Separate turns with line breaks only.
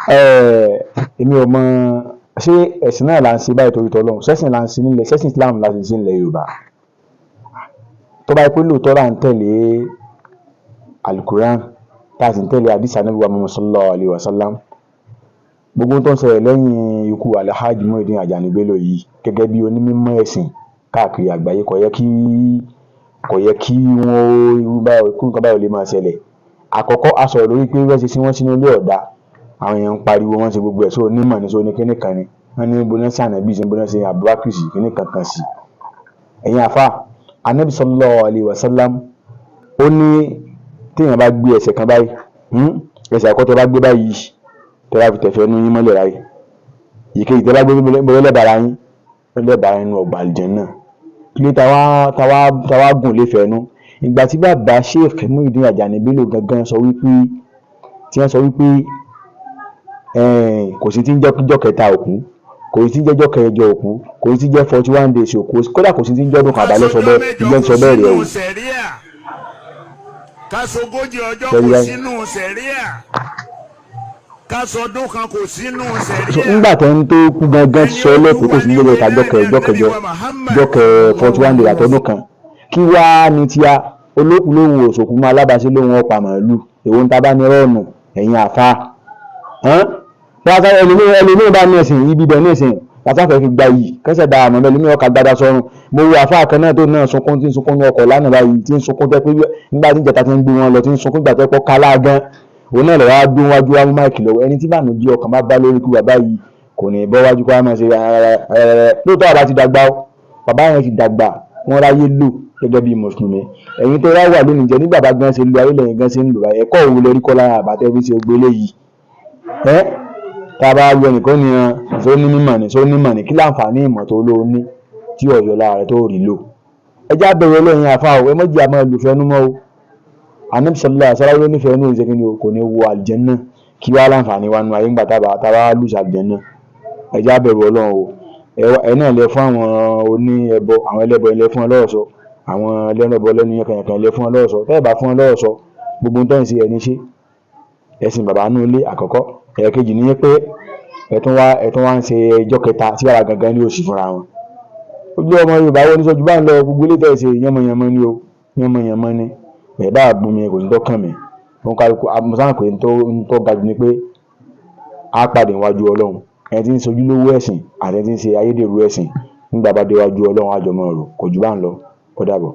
èmi ò mọ ṣé ẹ̀sìn náà là ń ṣe báyìí torí tọ́lọ́run, ṣẹ́sìn là ń ṣe nílẹ̀, ṣẹ́sìn Islam là ń ṣe nílẹ̀ Yorùbá. Tó bá yẹ pé lóòótọ́ là ń tẹ̀lé Al-Quran tá a sì ń tẹ̀lé hadith Ànábì wa Muhammad sallallahu alaihi wasallam, gbogbo tó ń ṣẹlẹ̀ lẹ́yìn ikú Alhaji Muyideen Ajani Bello yìí gẹ́gẹ́ bí onímọ̀ ẹ̀sìn káàkiri àgbáyé kò yẹ kí wọ́n irú nǹkan báyìí lè máa ṣẹlẹ̀. Àkọ́kọ́ a sọ̀rọ̀ lórí pé wọ́n ṣe sí wọ́n sínú ilé ọ̀dà, àwọn èèyàn ń pariwo wọ́n ṣe gbogbo ẹ̀ sọ onímọ̀ ní sọ ní kíní kan ni wọ́n ní bóná sí ànábì sí bóná sí Abubakar sí kíní kankan sí. Ẹ̀yin àfa Ànábì sallallahu alaihi wasallam ó ní téèyàn bá gbé ẹsẹ̀ kan báyìí ẹsẹ̀ àkọ́tẹ́ bá gbé báyìí tẹ́ bá fi tẹ̀fẹ́ inú yín mọ́lẹ̀ ráyè ìkejì tẹ́ bá gbé bọ́lẹ́ lẹ́bàá inú ọgbà Àlùjánnà. Kí ló táwa gùn lé fẹ́nu ìgbà tí bàbá Sheikh Muyideen Ajani Bello gangan sọ wípé kò sí tí ń jọ́ kẹta òkú, kò sí tí ń jẹ́jọ́ kẹjọ òkú, kò sí tí ń jẹ́ 41 days òkú, kódà kò sí tí ń jọ́dún kan àbálẹ́ sọ bẹ́ẹ̀ rẹ̀ o.
Kásogójì ọjọ́ kò sínú sẹ̀ríà, kásọdún kan kò sínú sẹ̀ríà.
Nígbà tó ń tó kú gangan sọ lẹ́kọ̀ọ́ kò sí ní lẹ́ka jọ́kẹjọ 41 days àtọ́dún kan, kí wàá ní tíya olókùn lóhun òṣòkú máa alábàáṣe lóhun ọ̀pá màálù èwo ń tabá ní rọ́ọ̀nù ẹ̀yìn àfa. ẹlòmíràn bá ní ẹ̀sìn ibi bẹ̀ ní ẹ̀sìn látàfẹ́ fi gba yìí kẹsẹ̀ da àmọ́ ẹlòmíràn ọkà gbadá sọ́run. Mo wo àfa kan náà tó náà sunkún tí ń sunkún ní ọkọ̀ lánàá báyìí tí ń sunkún tẹ́ pé nígbà tí ìjẹta ti ń gbé wọn lọ tí ń sunkún ìgbà tẹ́ pọ́ kálá gan òun náà lọ́wọ́ gbé wájú wá mú máìkì lọ́wọ́. Ẹni tí bànújẹ́ ọkàn bá bá lórí ikú bàbá yìí kò ní bọ́ wájú kó wá máa ṣe lóòótọ́ bàbá ti dàgbà ó, bàbá yẹn ti dàgbà wọ́n ráyé lò gẹ́gẹ́ bí mùsùlùmí. Ẹ̀yin tó ráwà lónìí jẹ́ ní bàbá gan ṣe lu ayé lẹ́yìn gan ṣe ń lò báyìí ẹ̀kọ́ òun lórí kọ́ lára àbátẹ́ fi ṣe gbélé yìí. Tá a bá wọ ẹnìkan ní sọ ní mímọ̀ ní kí láǹfààní ìmọ̀ tó ló ní tí ọ̀yọ́ lára rẹ̀ tó rí lò. Ẹjá bẹ̀rẹ̀ lẹ́yìn àfa ò ẹ mọ́jì àmọ́ ìlúfẹ́ nú mọ́ o. Ànábì sallallahu alaihi wasallam ló nífẹ̀ẹ́ ní ìṣẹ́kí ni o kò ní wo Àlùjánnà kí wá láǹfààní wa nù ayé ńgbà tá a bá lùsà Àlùjánnà. Ẹjá bẹ̀rù Ọlọ́run o. Ẹ náà lẹ fún àwọn oní ẹbọ àwọn ẹlẹ́bọ ilẹ̀ fún ọlọ́ọ̀sọ àwọn ẹlẹ́bọ lẹ́nu yẹn ilẹ̀ fún ọlọ́ọ̀sọ tẹ́ ẹ bá fún ọlọ́ọ̀sọ gbogbo tó ń ṣe ẹni ṣe ẹ̀sìn bàbá nù ilé àkọ́kọ́. Ẹ̀ẹ̀kejì ní pé ẹ̀tún wá ń ṣe ẹjọ́ kẹta tí ara gangan ní òsì fúnra wọn. Ojú ọmọ Yorùbá wọn ní sọ́jú bá ń lọ gbogbo ilé tẹ̀ ṣe yánmọ̀yánmọ́ ni o yánmọ̀yánmọ́ ni ẹ̀ bá bú mi kò sí tó kàn mí. Wọn kálukú amúsáhàn pé ń tó ga jù ni pé á pàdé iwájú Ọlọ́run ẹni tí ń sojú lówó ẹ̀sìn àti ẹni tí ń ṣe ayédèrú ẹ̀sìn nígbà bá dé iwájú Ọlọ́run àjọmọ́ rò kò jù bá ń lọ ó dàbọ̀.